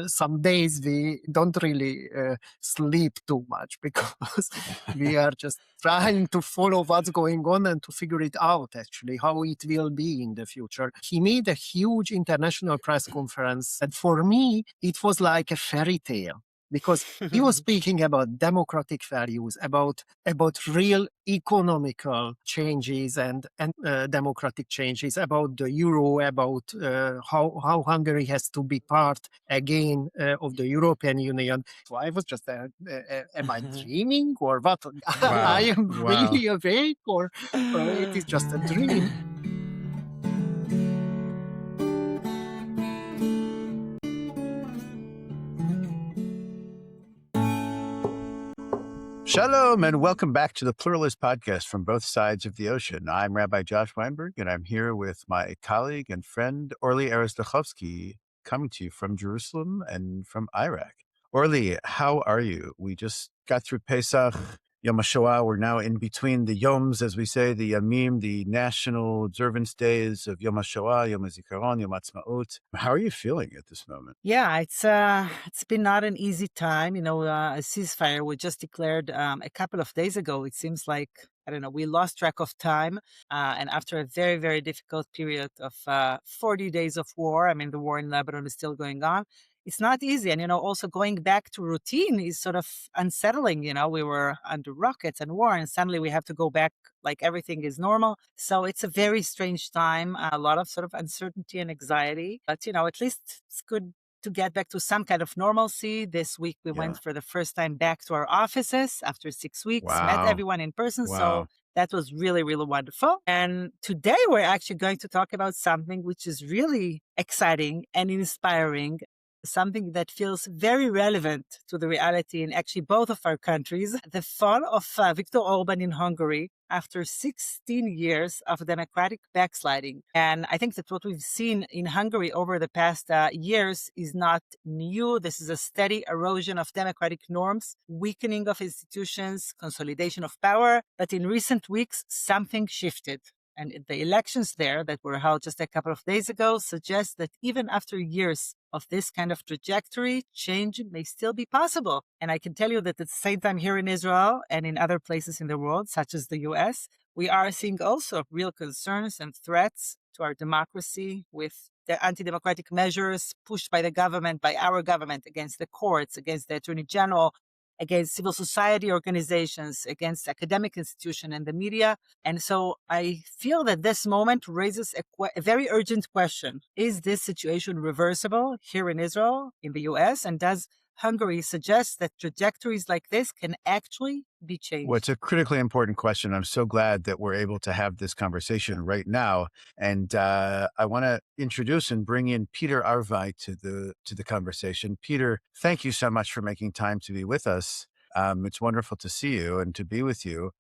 some days we don't really sleep too much because we are just trying to follow what's going on and to figure it out, actually, how it will be in the future. He made a huge international press conference, and for me, it was like a fairy tale because he was speaking about democratic values, about real economical changes and democratic changes, about the euro, about how Hungary has to be part again of the European Union. So I was just, am I dreaming or what? I Wow. am Wow. really awake, or it is just a dream. Shalom and welcome back to the Pluralist Podcast from both sides of the ocean. I'm Rabbi Josh Weinberg, and I'm here with my colleague and friend, Orly Erez-Likhovski, coming to you from Jerusalem and from Iraq. Orly, how are you? We just got through Pesach, Yom HaShoah. We're now in between the Yoms, as we say, the Yamim, the national observance days of Yom HaShoah, Yom HaZikaron, Yom HaTzmaut. How are you feeling at this moment? Yeah, it's been not an easy time. A ceasefire we just declared a couple of days ago. It seems like, I don't know, we lost track of time. And after a very, very difficult period of 40 days of war, I mean, the war in Lebanon is still going on. It's not easy. And, also going back to routine is sort of unsettling. We were under rockets and war, and suddenly we have to go back like everything is normal. So it's a very strange time, a lot of sort of uncertainty and anxiety. But, at least it's good to get back to some kind of normalcy. This week, we went for the first time back to our offices after 6 weeks, met Wow. everyone in person. Wow. So that was really, really wonderful. And today we're actually going to talk about something which is really exciting and inspiring, something that feels very relevant to the reality in actually both of our countries. The fall of Viktor Orban in Hungary after 16 years of democratic backsliding. And I think that what we've seen in Hungary over the past years is not new. This is a steady erosion of democratic norms, weakening of institutions, consolidation of power. But in recent weeks, something shifted. And the elections there that were held just a couple of days ago suggest that even after years of this kind of trajectory, change may still be possible. And I can tell you that at the same time here in Israel and in other places in the world, such as the US, we are seeing also real concerns and threats to our democracy with the anti-democratic measures pushed by the government, by our government, against the courts, against the attorney general, against civil society organizations, against academic institutions and the media. And so I feel that this moment raises a very urgent question. Is this situation reversible here in Israel, in the US? And does Hungary suggest that trajectories like this can actually be changed? Well, it's a critically important question. I'm so glad that we're able to have this conversation right now. And I want to introduce and bring in Peter Arvai to the conversation. Peter, thank you so much for making time to be with us. It's wonderful to see you and to be with you.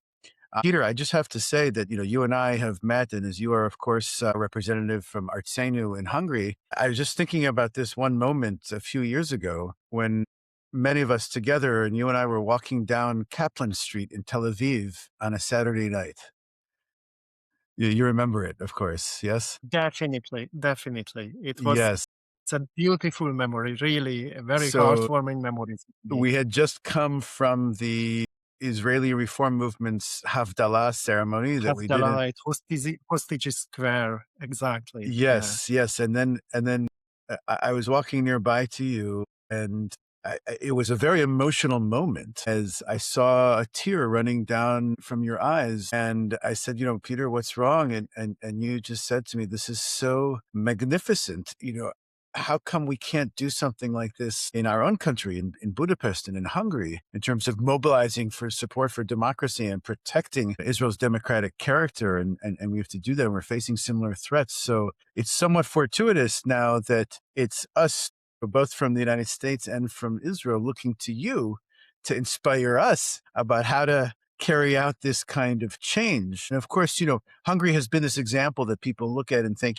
Peter, I just have to say that, you and I have met, and as you are, of course, a representative from Artsenu in Hungary, I was just thinking about this one moment a few years ago when many of us together, and you and I were walking down Kaplan Street in Tel Aviv on a Saturday night. You remember it, of course, yes? Definitely. Yes. It's a beautiful memory, really a very So heartwarming memory. we had just come from the Israeli Reform Movement's Havdalah ceremony that we did. Hostage Square, exactly. Yes. And then I was walking nearby to you, and it was a very emotional moment as I saw a tear running down from your eyes. And I said, Peter, what's wrong? And you just said to me, this is so magnificent. How come we can't do something like this in our own country, in Budapest and in Hungary, in terms of mobilizing for support for democracy and protecting Israel's democratic character? And we have to do that. And we're facing similar threats. So it's somewhat fortuitous now that it's us, both from the United States and from Israel, looking to you to inspire us about how to carry out this kind of change. And of course, Hungary has been this example that people look at and think,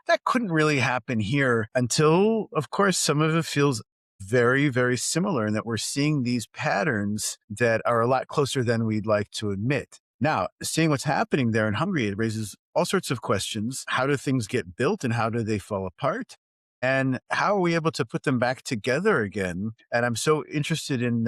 that couldn't really happen here, until, of course, some of it feels very, very similar, and that we're seeing these patterns that are a lot closer than we'd like to admit. Now, seeing what's happening there in Hungary, it raises all sorts of questions. How do things get built and how do they fall apart? And how are we able to put them back together again? And I'm so interested in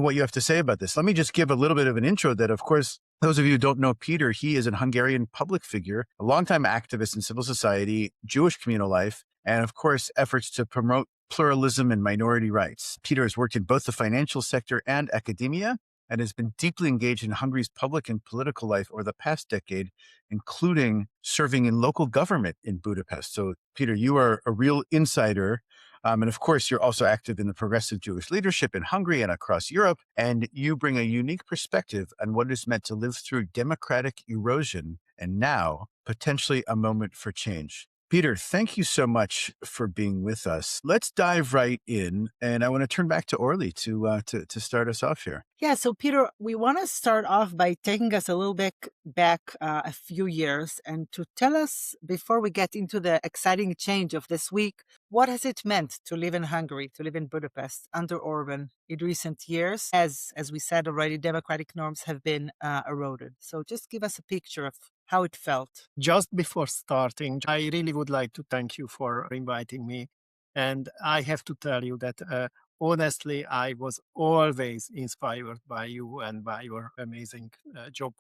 what you have to say about this. Let me just give a little bit of an intro that, of course, those of you who don't know Peter, he is a Hungarian public figure, a longtime activist in civil society, Jewish communal life, and of course, efforts to promote pluralism and minority rights. Peter has worked in both the financial sector and academia and has been deeply engaged in Hungary's public and political life over the past decade, including serving in local government in Budapest. So, Peter, you are a real insider. And of course, you're also active in the progressive Jewish leadership in Hungary and across Europe. And you bring a unique perspective on what it is meant to live through democratic erosion and now potentially a moment for change. Peter, thank you so much for being with us. Let's dive right in, and I want to turn back to Orly to start us off here. Yeah, so Peter, we want to start off by taking us a little bit back a few years and to tell us, before we get into the exciting change of this week, what has it meant to live in Hungary, to live in Budapest under Orban in recent years, as we said already, democratic norms have been eroded. So just give us a picture of how it felt. Just before starting, I really would like to thank you for inviting me. And I have to tell you that honestly, I was always inspired by you and by your amazing job,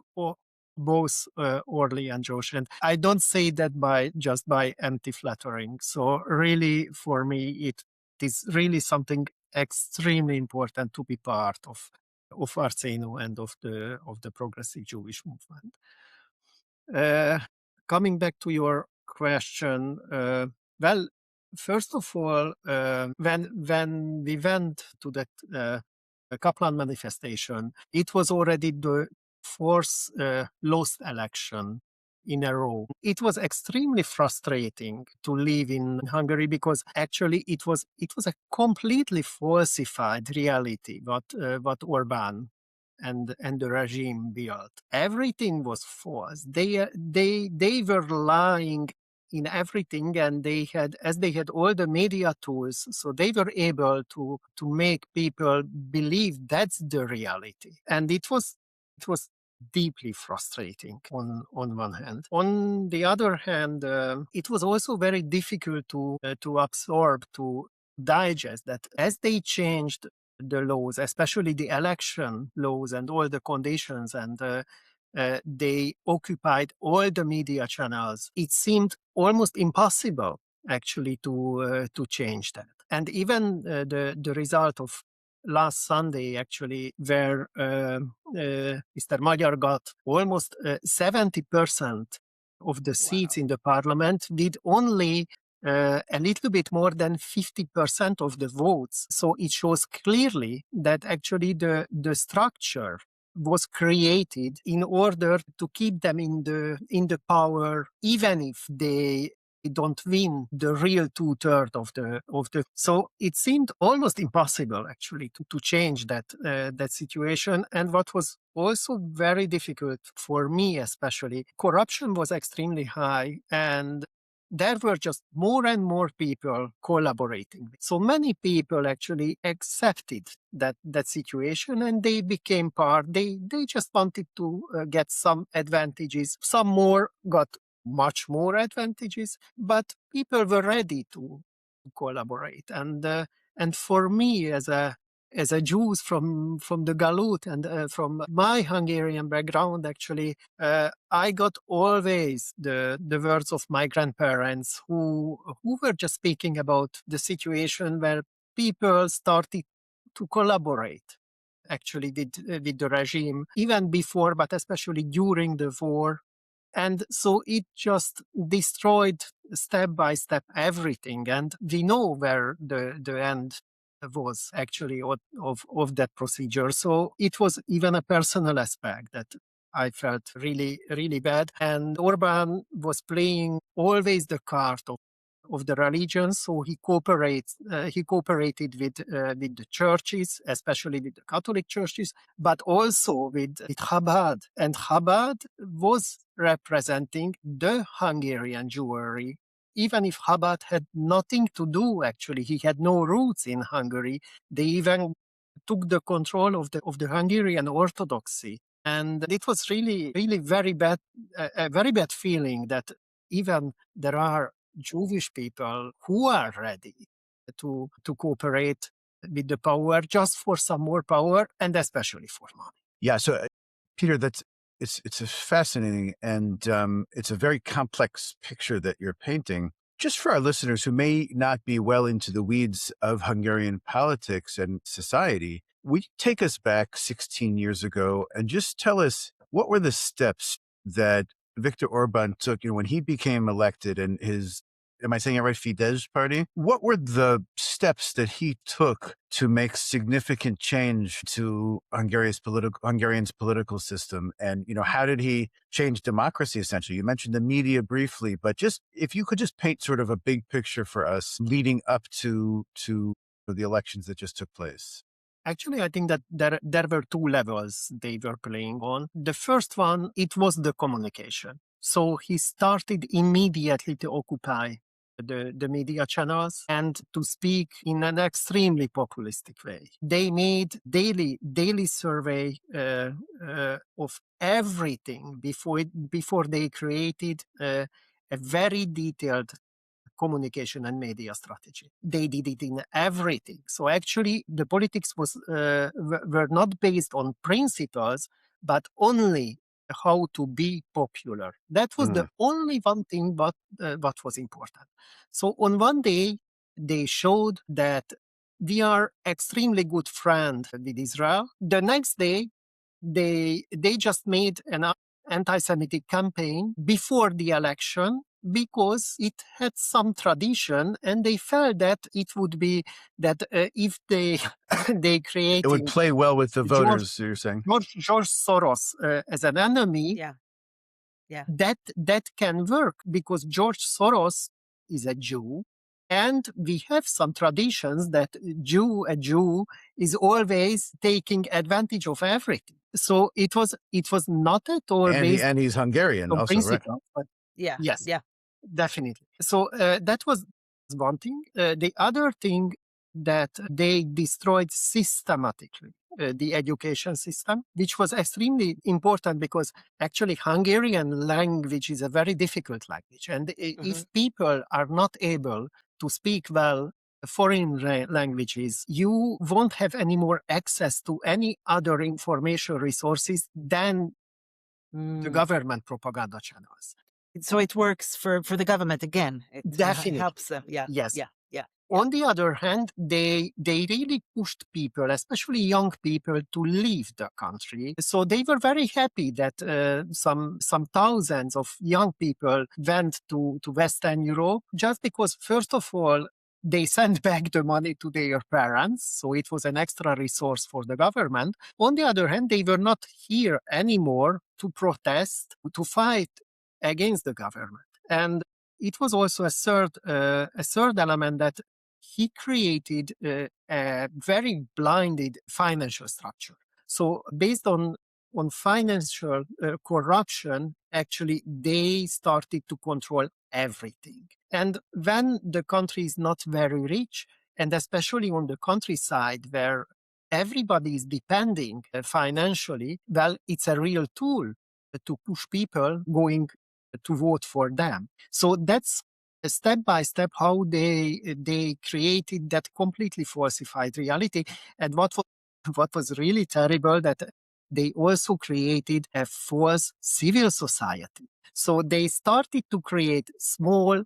both Orly and Josh. And I don't say that just by empty flattering. So really, for me, it is really something extremely important to be part of Arseno and of the progressive Jewish movement. Coming back to your question, well, first of all, when we went to that Kaplan manifestation, it was already the fourth lost election in a row. It was extremely frustrating to live in Hungary because actually it was a completely falsified reality what Orban and the regime built. Everything was false. They were lying in everything, and they had all the media tools, so they were able to make people believe that's the reality. And it was deeply frustrating on one hand. On the other hand, it was also very difficult to absorb, to digest that as they changed the laws, especially the election laws and all the conditions, and they occupied all the media channels. It seemed almost impossible, actually, to change that. And even the result of last Sunday, actually, where Mr. Magyar got almost 70% of the seats in the parliament, did only a little bit more than 50% of the votes. So it shows clearly that actually the structure was created in order to keep them in the power, even if they don't win the real 2/3 of the. So it seemed almost impossible actually to change that situation. And what was also very difficult for me, especially, corruption was extremely high, and there were just more and more people collaborating. So many people actually accepted that situation, and they became part. They just wanted to get some advantages. Some more got much more advantages, but people were ready to collaborate. And for me, as a Jew from the Galut and from my Hungarian background, actually, I got always the words of my grandparents who were just speaking about the situation where people started to collaborate, actually, with the regime, even before, but especially during the war. And so it just destroyed step by step everything. And we know where the end was actually of that procedure. So it was even a personal aspect that I felt really, really bad. And Orban was playing always the card of the religion, so he cooperated with the churches, especially with the Catholic churches, but also with Chabad. And Chabad was representing the Hungarian Jewry. Even if Chabad had nothing to do, actually, he had no roots in Hungary. They even took the control of the Hungarian Orthodoxy. And it was really, really very bad, a very bad feeling that even there are Jewish people who are ready to cooperate with the power just for some more power and especially for money. Yeah. So, Peter, it's a fascinating and it's a very complex picture that you're painting. Just for our listeners who may not be well into the weeds of Hungarian politics and society, would you take us back 16 years ago and just tell us what were the steps that Viktor Orban took, when he became elected and his, am I saying it right, Fidesz party? What were the steps that he took to make significant change to Hungarian's political system? And, how did he change democracy, essentially? You mentioned the media briefly, but just if you could just paint sort of a big picture for us leading up to the elections that just took place. Actually, I think that there were two levels they were playing on. The first one, it was the communication. So he started immediately to occupy the media channels and to speak in an extremely populistic way. They made daily survey of everything before they created a very detailed communication and media strategy. They did it in everything. So actually, the politics were not based on principles, but only how to be popular. That was the only one thing what was important. So on one day, they showed that we are extremely good friend with Israel. The next day, they just made an anti-Semitic campaign before the election because it had some tradition, and they felt that it would be that if they they created it would play well with the voters. You're saying George Soros as an enemy, that can work because George Soros is a Jew, and we have some traditions that a Jew is always taking advantage of everything. So it was not at all based and he's Hungarian on also, principle, right? but yes, definitely. So that was one thing. The other thing that they destroyed systematically the education system, which was extremely important because actually Hungarian language is a very difficult language. And if people are not able to speak well foreign languages, you won't have any more access to any other information resources than the government propaganda channels. So it works for the government again. It Definitely helps them. Yes. Yeah. On the other hand, they really pushed people, especially young people, to leave the country. So they were very happy that some thousands of young people went to Western Europe just because, first of all, they sent back the money to their parents. So it was an extra resource for the government. On the other hand, they were not here anymore to protest, to fight against the government. And it was also a third element that he created a very blinded financial structure. So based on financial corruption, actually, they started to control everything. And when the country is not very rich, and especially on the countryside where everybody is depending financially, well, it's a real tool to push people going to vote for them. So that's step by step how they created that completely falsified reality. And what was really terrible, that they also created a false civil society. So they started to create small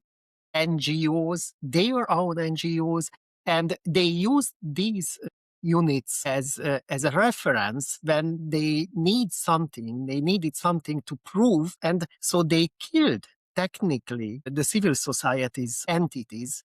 NGOs, their own NGOs, and they used these units as a reference when they needed something to prove, and so they killed technically the civil society's entities.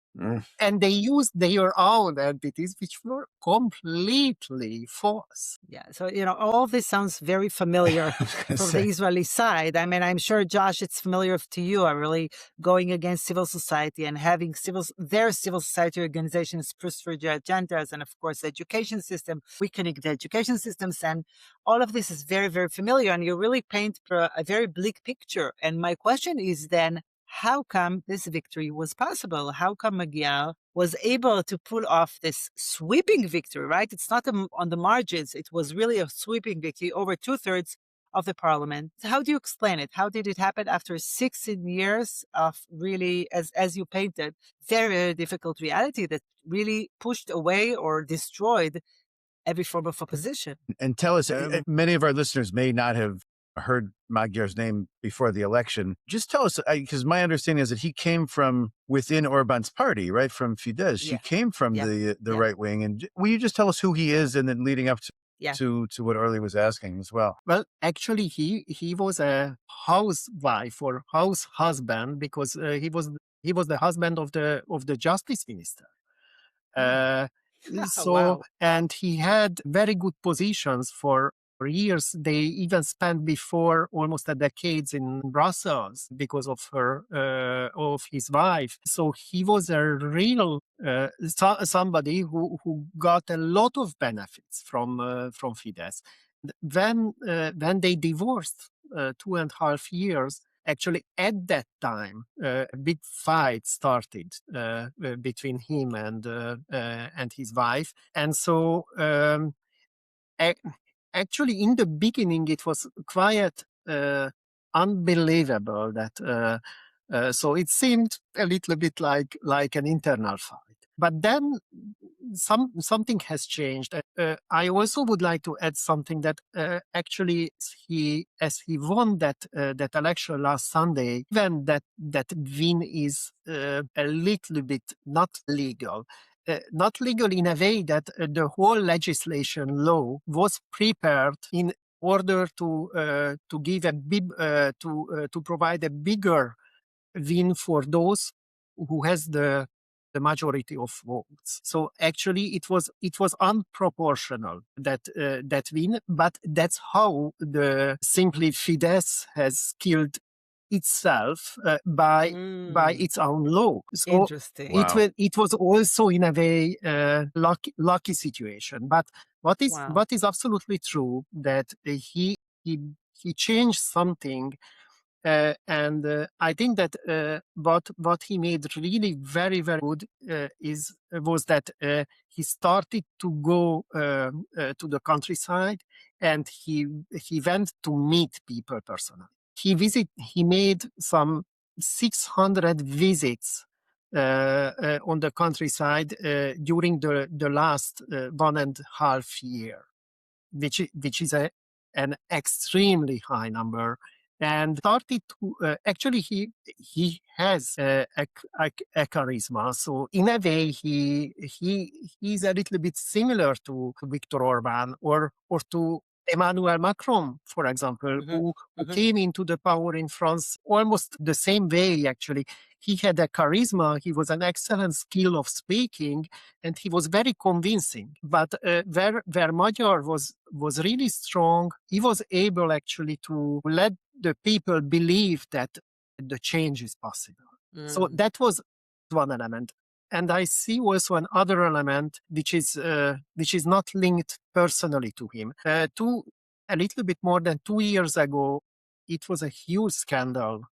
And they used their own entities, which were completely false. Yeah. So, all this sounds very familiar from the Israeli side. I mean, I'm sure, Josh, it's familiar to you. Are really going against civil society and having their civil society organizations push for their agendas. And of course, the education system, weakening the education systems. And all of this is very, very familiar. And you really paint a very bleak picture. And my question is then, how come this victory was possible? How come Magyar was able to pull off this sweeping victory, right? It's not on the margins. It was really a sweeping victory. Over 2/3 of the parliament. So how do you explain it? How did it happen after 16 years of really, as you painted, very, very difficult reality that really pushed away or destroyed every form of opposition? And tell us, many of our listeners may not have heard Magyar's name before the election. Just tell us, because my understanding is that he came from within Orban's party, right? From Fidesz. He came from the right wing. And will you just tell us who he is, and then leading up to what Orly was asking as well? Well, actually, he was a housewife or house husband, because he was the husband of the justice minister. Wow. And he had very good positions for years. They even spent before almost a decade in Brussels because of of his wife. So he was a real somebody who got a lot of benefits from Fidesz. When they divorced 2.5 years, actually, at that time, a big fight started between him and his wife, and so actually, in the beginning, it was quite unbelievable that. So it seemed a little bit like an internal fight. But then something has changed. I also would like to add something that actually as he won that election last Sunday, even that win is a little bit not legal. Not legal in a way that the whole legislation law was prepared in order to give a big to provide a bigger win for those who has the majority of votes. So actually, it was unproportional that win, but that's how the simply Fidesz has killed itself by its own law. So interesting. It was also in a way lucky situation. But what is absolutely true that he changed something. And I think that what he made really very, very good was that he started to go to the countryside, and he went to meet people personally. He made some 600 visits on the countryside during the last 1.5 year, which is an extremely high number. And started to actually he has a charisma. So in a way, he's a little bit similar to Viktor Orban or to Emmanuel Macron, for example, who came into the power in France almost the same way. Actually, he had a charisma. He was an excellent skill of speaking, and he was very convincing. But where Magyar was really strong, he was able actually to let the people believe that the change is possible. So that was one element. And I see also another element which is not linked personally to him. A little bit more than 2 years ago, it was a huge scandal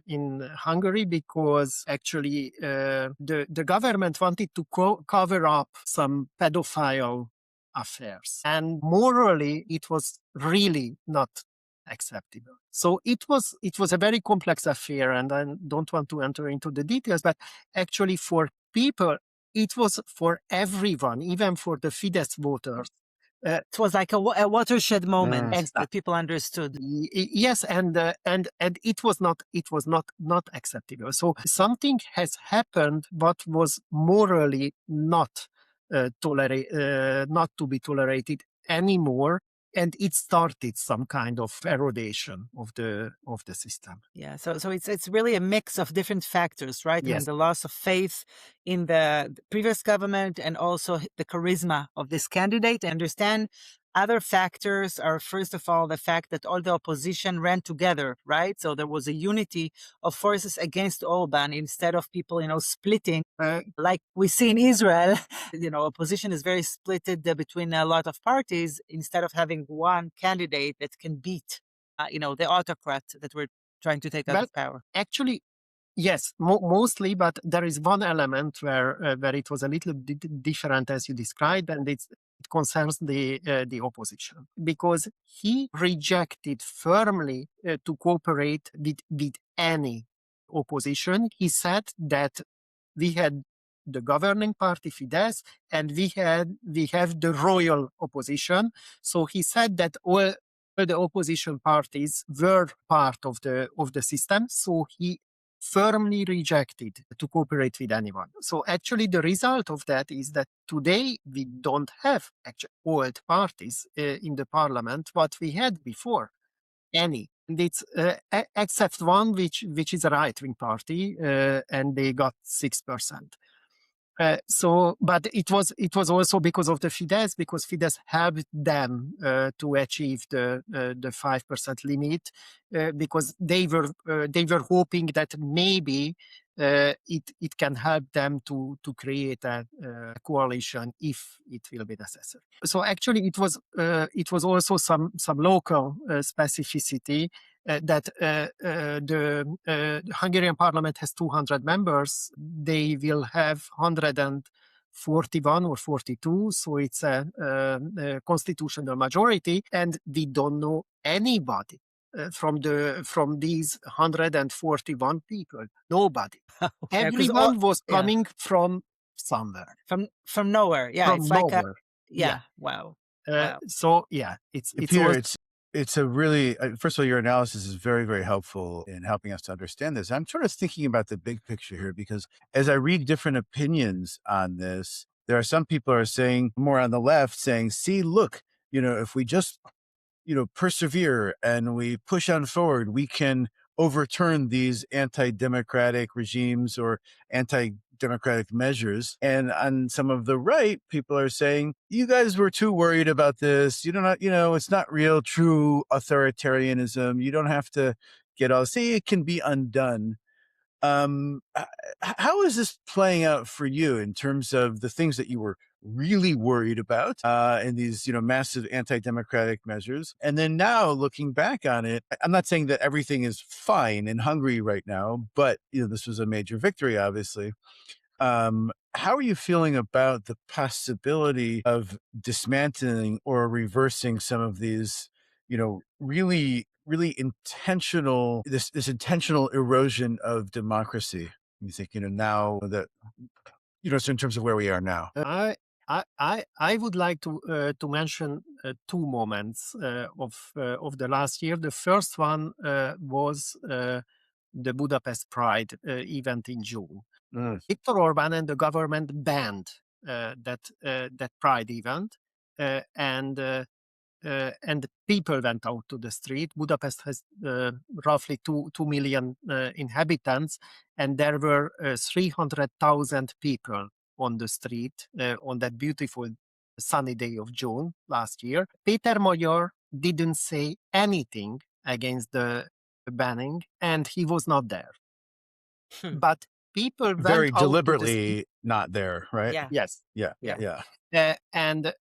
in Hungary, because actually the government wanted to cover up some pedophile affairs, and morally it was really not acceptable. So it was a very complex affair, and I don't want to enter into the details, but actually for people, it was for everyone, even for the Fidesz voters. It was like a watershed moment that people understood. Yes, and it was not acceptable. So something has happened, what was morally not not to be tolerated anymore. And it started some kind of erodation of the system. Yeah, so it's really a mix of different factors, right? Yes. And the loss of faith in the previous government, and also the charisma of this candidate. I understand other factors are, first of all, the fact that all the opposition ran together, right? So there was a unity of forces against Orban, instead of people, splitting like we see in Israel. Opposition is very splitted between a lot of parties, instead of having one candidate that can beat, the autocrat that we're trying to take out of power. Actually, yes, mostly, but there is one element where it was a little bit different, as you described, and it concerns the opposition, because he rejected firmly to cooperate with any opposition. He said that we had the governing party Fidesz, and we have the royal opposition. So he said that all the opposition parties were part of the system. So he firmly rejected to cooperate with anyone. So actually the result of that is that today we don't have actually old parties in the parliament what we had before, any. And it's except one which is a right-wing party, and they got 6%. But it was also because of the Fidesz, because Fidesz helped them to achieve the 5% limit, because they were hoping that maybe it can help them to create a coalition if it will be necessary. So actually, it was also some local specificity. That the Hungarian parliament has 200 members. They will have 141 or 42, so it's a constitutional majority, and we don't know anybody from these 141 people. Nobody. Everyone was coming from somewhere. From nowhere. Yeah, from it's nowhere. like yeah. Wow. Wow. So yeah, it's Peter, it's a really, first of all, your analysis is very, very helpful in helping us to understand this. I'm sort of thinking about the big picture here, because as I read different opinions on this, there are some people are saying, more on the left, saying, see, look, if we just, persevere and we push on forward, we can overturn these anti-democratic regimes or anti-democratic measures. And on some of the right, people are saying, you guys were too worried about this. You don't, it's not real, true authoritarianism. You don't have to get all, see, it can be undone. How is this playing out for you in terms of the things that you were really worried about in these, massive anti-democratic measures? And then now looking back on it, I'm not saying that everything is fine in Hungary right now, but this was a major victory, obviously. How are you feeling about the possibility of dismantling or reversing some of these, really intentional, this intentional erosion of democracy? You think, now that, so in terms of where we are now? I would like to mention two moments of the last year. The first one was the Budapest Pride event in June. Viktor Orban and the government banned that Pride event, and people went out to the street. Budapest has roughly 2 million inhabitants, and there were 300,000 people on the street on that beautiful sunny day of June last year. Peter Magyar didn't say anything against the banning, and he was not there. But people went very out deliberately not there, right? Yeah. Yes. Yeah. And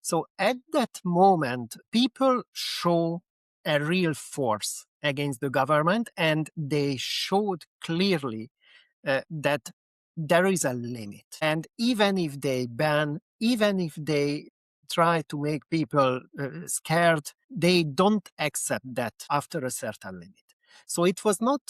so at that moment, people show a real force against the government, and they showed clearly that there is a limit. And even if they ban, even if they try to make people scared, they don't accept that after a certain limit. So it was not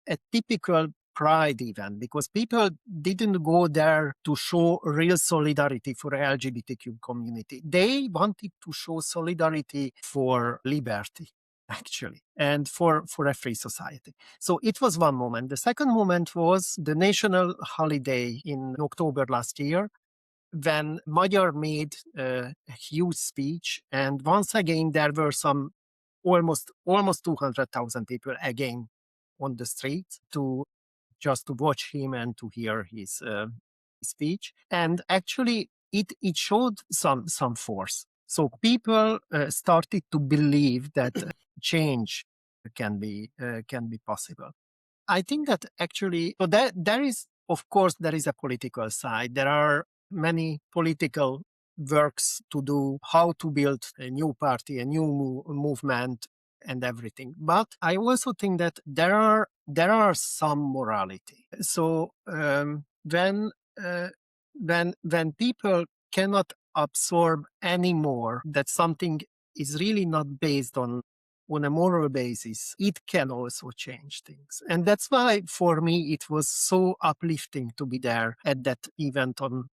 a typical Pride event, because people didn't go there to show real solidarity for the LGBTQ community. They wanted to show solidarity for liberty, actually, and for a free society. So it was one moment. The second moment was the national holiday in October last year, when Magyar made a huge speech, and once again there were some almost 200,000 people again on the street just to watch him and to hear his speech. And actually, it showed some force. So people started to believe that change can be possible. I think that actually, so there is, of course, there is a political side. There are many political works to do, how to build a new party, a new movement, and everything. But I also think that there are some morality. So when people cannot absorb anymore that something is really not based on a moral basis, it can also change things. And that's why, for me, it was so uplifting to be there at that event on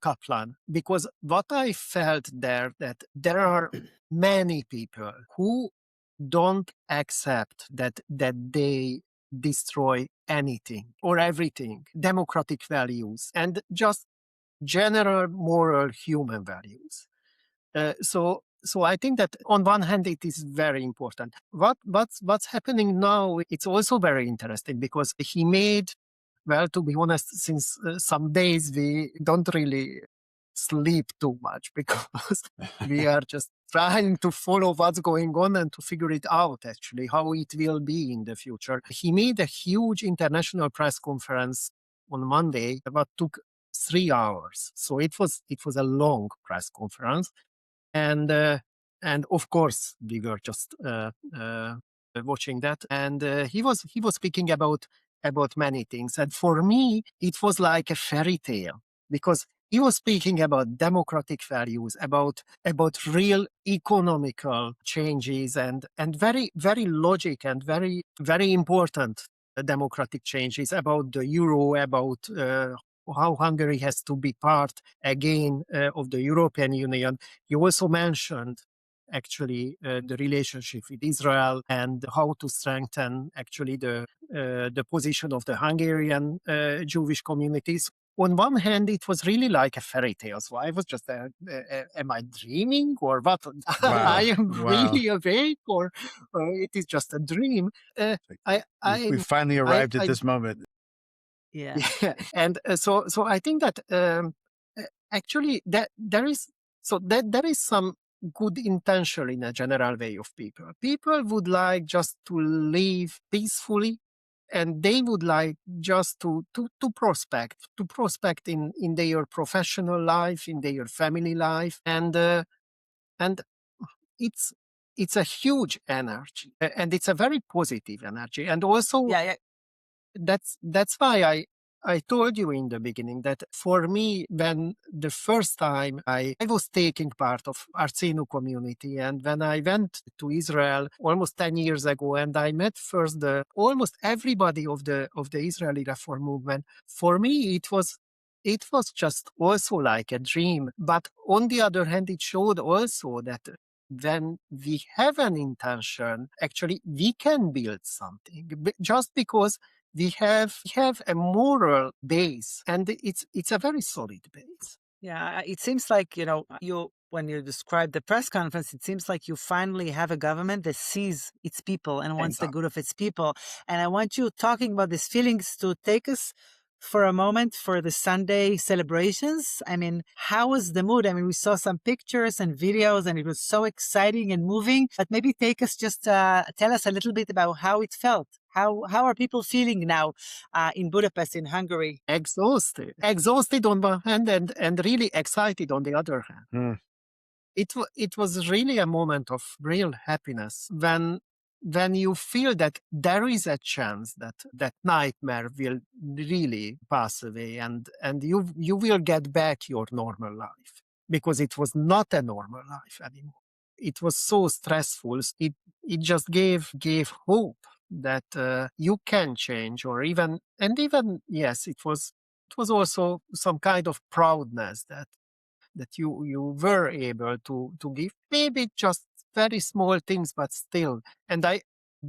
Kaplan, because what I felt there, that there are many people who don't accept that they destroy anything or everything, democratic values, and just general moral human values. So I think that on one hand it is very important. What's happening now? It's also very interesting because he made, well, to be honest, since some days we don't really sleep too much because we are just trying to follow what's going on and to figure it out actually how it will be in the future. He made a huge international press conference on Monday that took 3 hours. So it was a long press conference, and of course we were just watching that, and he was speaking about many things, and for me it was like a fairy tale because he was speaking about democratic values, about real economical changes, and very very logic and very very important democratic changes, about the euro, about how Hungary has to be part again of the European Union. You also mentioned actually the relationship with Israel and how to strengthen actually the position of the Hungarian Jewish communities. On one hand, it was really like a fairy tale. So I was just, am I dreaming or what? Wow. I am Wow. really awake, or it is just a dream. We finally arrived at this moment. Yeah. Yeah. And so I think that actually that there is some good intention in a general way of people. People would like just to live peacefully, and they would like just to prospect in their professional life, in their family life, and it's a huge energy, and it's a very positive energy, and also Yeah. that's why I told you in the beginning that for me, when the first time I was taking part of Arsenu community, and when I went to Israel almost 10 years ago, and I met first almost everybody of the Israeli Reform movement, for me it was just also like a dream. But on the other hand, it showed also that when we have an intention, actually we can build something just because we have a moral base, and it's a very solid base. Yeah, it seems like, when you describe the press conference, it seems like you finally have a government that sees its people and wants the Exactly. good of its people. And I want you, talking about these feelings, to take us for a moment for the Sunday celebrations. I mean, how was the mood? I mean, we saw some pictures and videos, and it was so exciting and moving. But maybe take us, just tell us a little bit about how it felt. How are people feeling now in Budapest, in Hungary? Exhausted on one hand, and really excited on the other hand. Mm. It was really a moment of real happiness when you feel that there is a chance that that nightmare will really pass away, and you will get back your normal life, because it was not a normal life anymore. It was so stressful. It just gave hope that you can change, or even yes, it was also some kind of proudness that you were able to give, maybe just very small things, but still. And I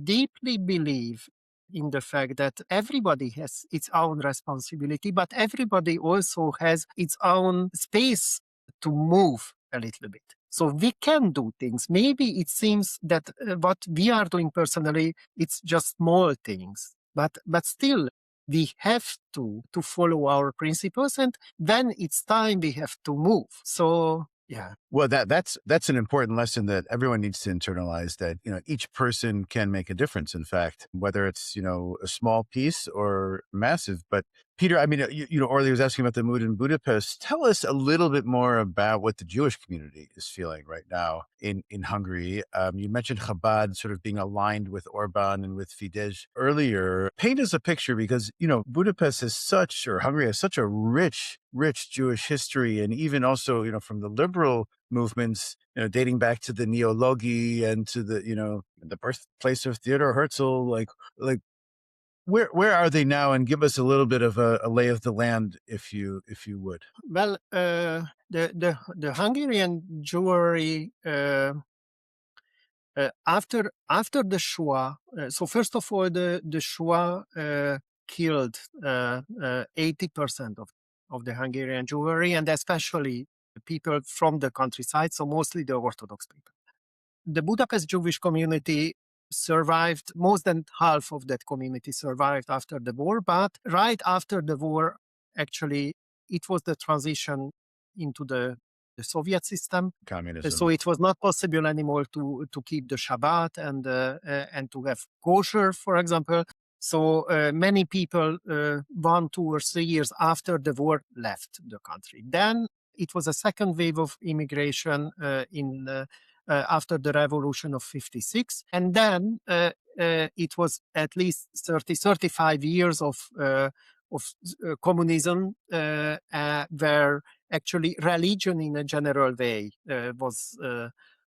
deeply believe in the fact that everybody has its own responsibility, but everybody also has its own space to move a little bit. So we can do things. Maybe it seems that what we are doing personally, it's just small things, but still we have to follow our principles, and when it's time, we have to move. So yeah. Well, that's an important lesson that everyone needs to internalize, that, each person can make a difference, in fact, whether it's, a small piece or massive, but Peter, I mean, Orly was asking about the mood in Budapest. Tell us a little bit more about what the Jewish community is feeling right now in Hungary. You mentioned Chabad sort of being aligned with Orban and with Fidesz earlier. Paint us a picture because, Budapest is or Hungary has such a rich Jewish history. And even also, from the liberal movements, dating back to the Neologi and to the birthplace of Theodor Herzl, like where are they now? And give us a little bit of a lay of the land, if you would. Well, the Hungarian Jewry after the Shoah. So first of all, the Shoah killed 80% of the Hungarian Jewry, and especially the people from the countryside. So mostly the Orthodox people. The Budapest Jewish community survived. More than half of that community survived after the war, but right after the war, actually, it was the transition into the Soviet system. Communism. So it was not possible anymore to keep the Shabbat and to have kosher, for example. So many people, 1, 2, or 3 years after the war, left the country. Then it was a second wave of immigration after the revolution of 56. And then it was at least 35 years of communism, where actually religion in a general way was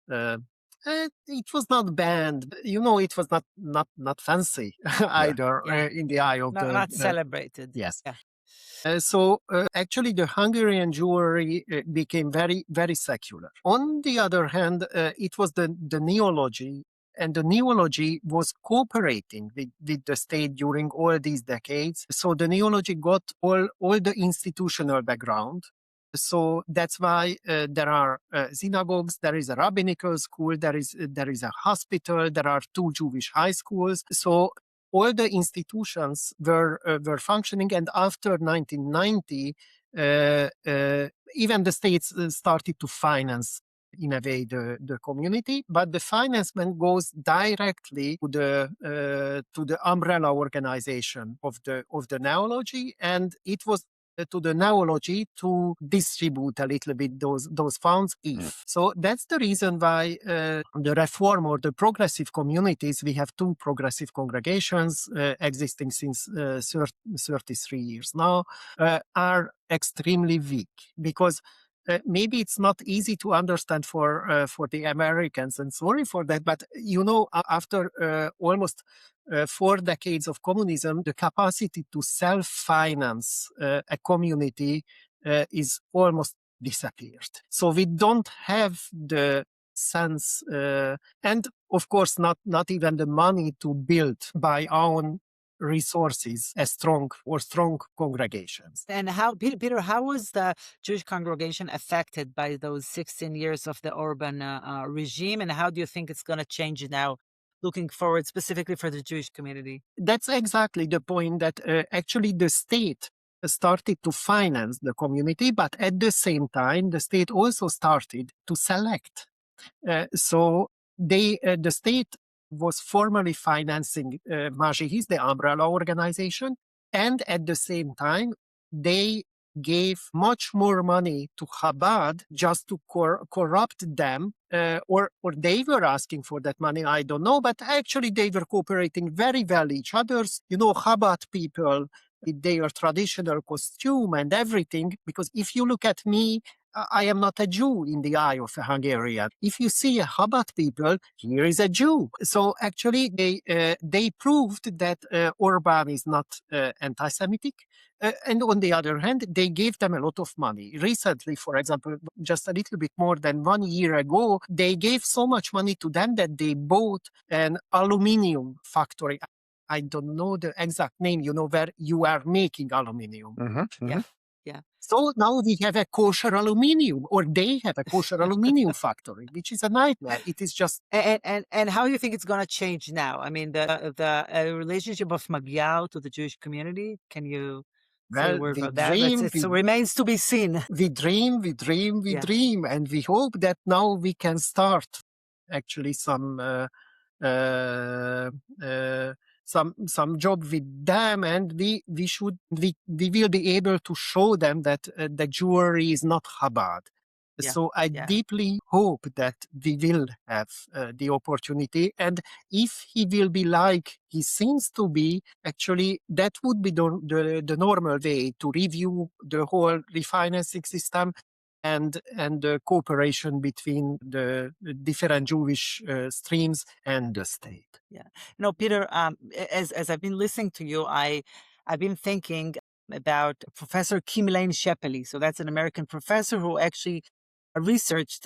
it was not banned. It was not fancy either in the eye of not celebrated. Yes. Yeah. So actually, the Hungarian Jewry became very, very secular. On the other hand, it was the neology, and the neology was cooperating with the state during all these decades. So the neology got all the institutional background. So that's why there are synagogues, there is a rabbinical school, there is a hospital, there are 2 Jewish high schools. So all the institutions were functioning, and after 1990, even the states started to finance, in a way, the community. But the financement goes directly to the umbrella organization of the neology, and it was to the neology to distribute a little bit those funds So that's the reason why the reform or the progressive communities, we have 2 progressive congregations existing since 33 years now, are extremely weak, because maybe it's not easy to understand for the Americans, and sorry for that, but after almost 4 decades of communism, the capacity to self-finance a community is almost disappeared. So we don't have the sense, and of course not even the money to build by own resources as strong congregations. And how, Peter, how was the Jewish congregation affected by those 16 years of the Orban regime, and how do you think it's going to change now, looking forward specifically for the Jewish community? That's exactly the point, that actually the state started to finance the community, but at the same time, the state also started to select. So the state was formally financing Majihis, the umbrella organization, and at the same time, they gave much more money to Chabad just to corrupt them, or they were asking for that money, I don't know, but actually they were cooperating very well each other's. Chabad people with their traditional costume and everything, because if you look at me, I am not a Jew in the eye of a Hungarian. If you see a Chabad people, here is a Jew. So actually, they proved that Orban is not anti-Semitic. And on the other hand, they gave them a lot of money. Recently, for example, just a little bit more than 1 year ago, they gave so much money to them that they bought an aluminium factory. I don't know the exact name, where you are making aluminium. Yeah. So now we have a kosher aluminium, or they have a kosher aluminium factory, which is a nightmare. It is just and how do you think it's going to change now? I mean, the relationship of Magyar to the Jewish community. Can you say a word about that? It remains to be seen. We dream, and we hope that now we can start actually some some job with them, and we will be able to show them that the Jewry is not Chabad. Yeah, So I yeah. deeply hope that we will have the opportunity, and if he will be like he seems to be, actually, that would be the normal way to review the whole refinancing system and the cooperation between the different Jewish streams and the state. Yeah. Peter, as I've been listening to you, I've been thinking about Professor Kim-Lane Shepely. So that's an American professor who actually researched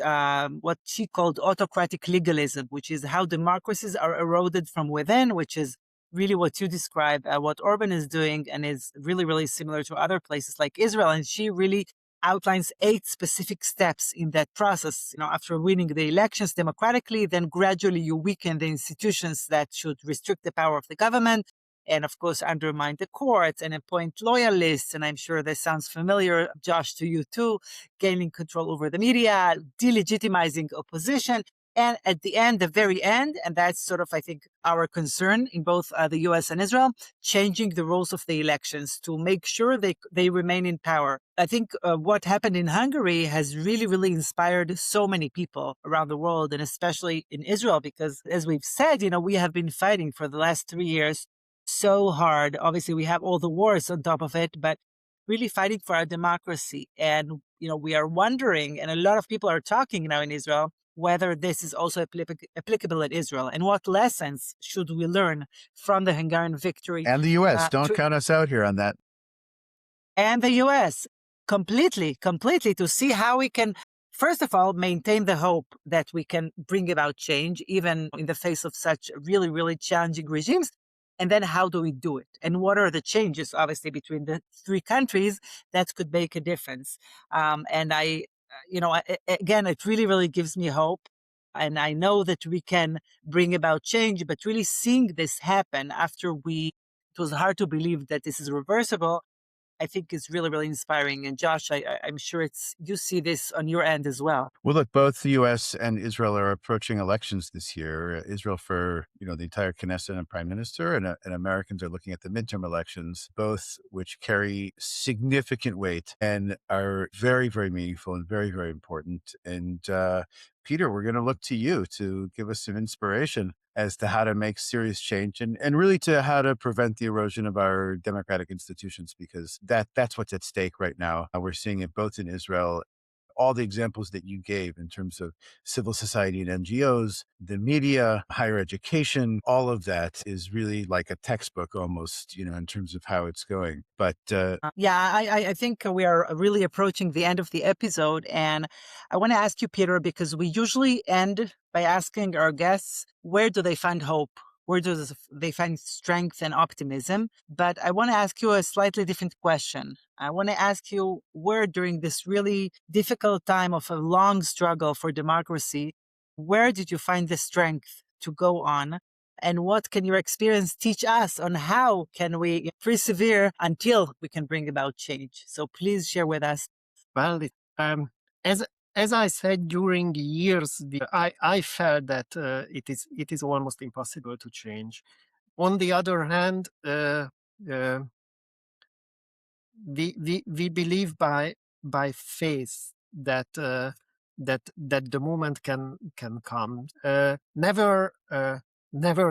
what she called autocratic legalism, which is how democracies are eroded from within, which is really what you describe, what Orban is doing, and is really, really similar to other places like Israel. And she really outlines 8 specific steps in that process. After winning the elections democratically, then gradually you weaken the institutions that should restrict the power of the government, and of course undermine the courts and appoint loyalists. And I'm sure this sounds familiar, Josh, to you too. Gaining control over the media, delegitimizing opposition, and at the end, the very end, and that's sort of, I think, our concern in both the US and Israel, changing the rules of the elections to make sure they remain in power. I think what happened in Hungary has really, really inspired so many people around the world, and especially in Israel, because as we've said, we have been fighting for the last 3 years so hard. Obviously, we have all the wars on top of it, but really fighting for our democracy. And, we are wondering, and a lot of people are talking now in Israel, whether this is also applicable in Israel, and what lessons should we learn from the Hungarian victory. And the U.S. Don't count us out here on that. And the U.S. completely, to see how we can, first of all, maintain the hope that we can bring about change, even in the face of such really, really challenging regimes. And then how do we do it? And what are the changes, obviously, between the 3 countries that could make a difference? And again, it really, really gives me hope. And I know that we can bring about change, but really seeing this happen after it was hard to believe that this is reversible, I think is really, really inspiring. And Josh, I'm sure you see this on your end as well. Well, look, both the U.S. and Israel are approaching elections this year. Israel for, the entire Knesset and prime minister, and Americans are looking at the midterm elections, both which carry significant weight and are very, very meaningful and very, very important. And Peter, we're going to look to you to give us some inspiration as to how to make serious change and really to how to prevent the erosion of our democratic institutions, because that's what's at stake right now. We're seeing it both in Israel, all the examples that you gave in terms of civil society and NGOs, the media, higher education, all of that is really like a textbook almost, in terms of how it's going. But I think we are really approaching the end of the episode. And I want to ask you, Peter, because we usually end by asking our guests, where do they find hope? Where do they find strength and optimism? But I want to ask you a slightly different question. I want to ask you where, during this really difficult time of a long struggle for democracy, where did you find the strength to go on? And what can your experience teach us on how can we persevere until we can bring about change? So please share with us. Well, as I said, during the years, I felt that it is almost impossible to change. On the other hand, we believe by faith that that the moment can come. Never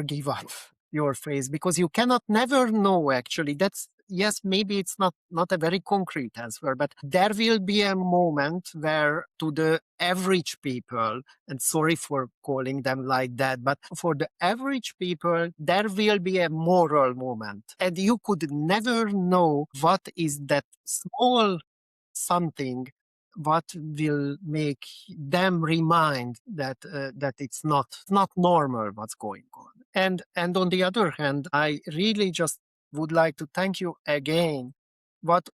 give up your faith, because you cannot never know. Actually, that's, yes, maybe it's not a very concrete answer, but there will be a moment where, to the average people, and sorry for calling them like that, but for the average people, there will be a moral moment, and you could never know what is that small something what will make them remind that that it's not normal what's going on. And on the other hand, I really just would like to thank you again what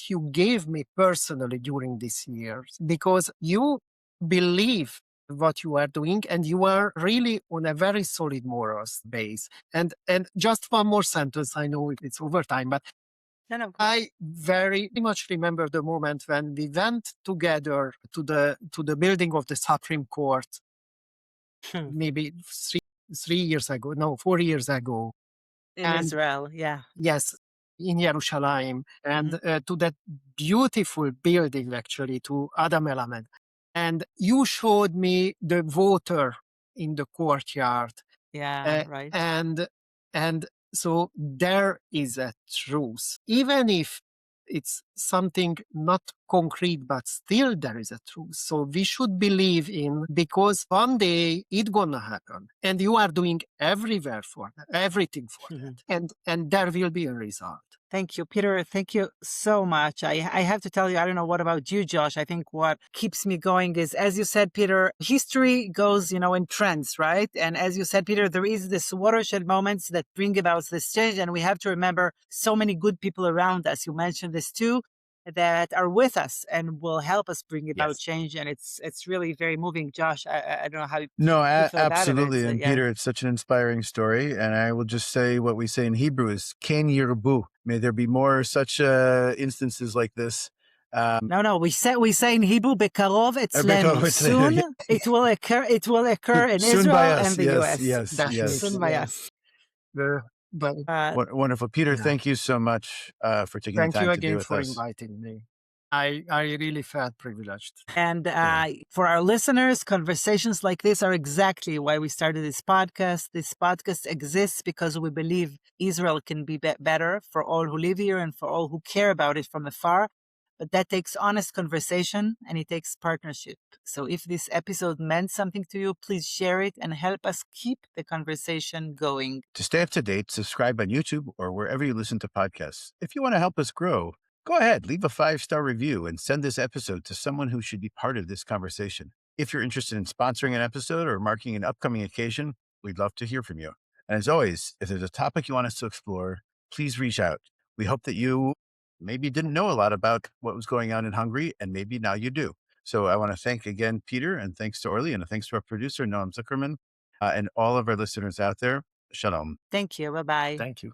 you gave me personally during these years, because you believe what you are doing, and you are really on a very solid moral base. And just one more sentence, I know it's over time, but No. I very much remember the moment when we went together to the building of the Supreme Court, maybe 4 years ago, In Israel, yeah. Yes, in Jerusalem, and to that beautiful building, actually, to Adam Element. And you showed me the water in the courtyard. Yeah, right. And so there is a truth, even if it's something not concrete, but still there is a truth. So we should believe in, because one day it's gonna happen, and you are doing everywhere for that, everything for that, and there will be a result. Thank you, Peter. Thank you so much. I have to tell you, I don't know what about you, Josh. I think what keeps me going is, as you said, Peter, history goes, in trends, right? And as you said, Peter, there is this watershed moments that bring about this change. And we have to remember so many good people around us. You mentioned this too, that are with us and will help us bring about change. And it's really very moving. Josh, I don't know how you feel about it. Absolutely. And Peter, it's such an inspiring story. And I will just say what we say in Hebrew is Ken Yirbu. May there be more such instances like this. No, we say in Hebrew, "Bekarov etzlenu." Soon it will occur. It will occur in Israel and the U.S. Yes. Soon by us. Wonderful, Peter. Thank you so much for taking the time to be with us. Thank you again for inviting me. I really felt privileged. And for our listeners, conversations like this are exactly why we started this podcast. This podcast exists because we believe Israel can be better for all who live here and for all who care about it from afar. But that takes honest conversation and it takes partnership. So if this episode meant something to you, please share it and help us keep the conversation going. To stay up to date, subscribe on YouTube or wherever you listen to podcasts. If you want to help us grow, go ahead, leave a 5-star review and send this episode to someone who should be part of this conversation. If you're interested in sponsoring an episode or marking an upcoming occasion, we'd love to hear from you. And as always, if there's a topic you want us to explore, please reach out. We hope that you maybe didn't know a lot about what was going on in Hungary, and maybe now you do. So I want to thank again Peter, and thanks to Orly, and thanks to our producer, Noam Zuckerman, and all of our listeners out there. Shalom. Thank you. Bye-bye. Thank you.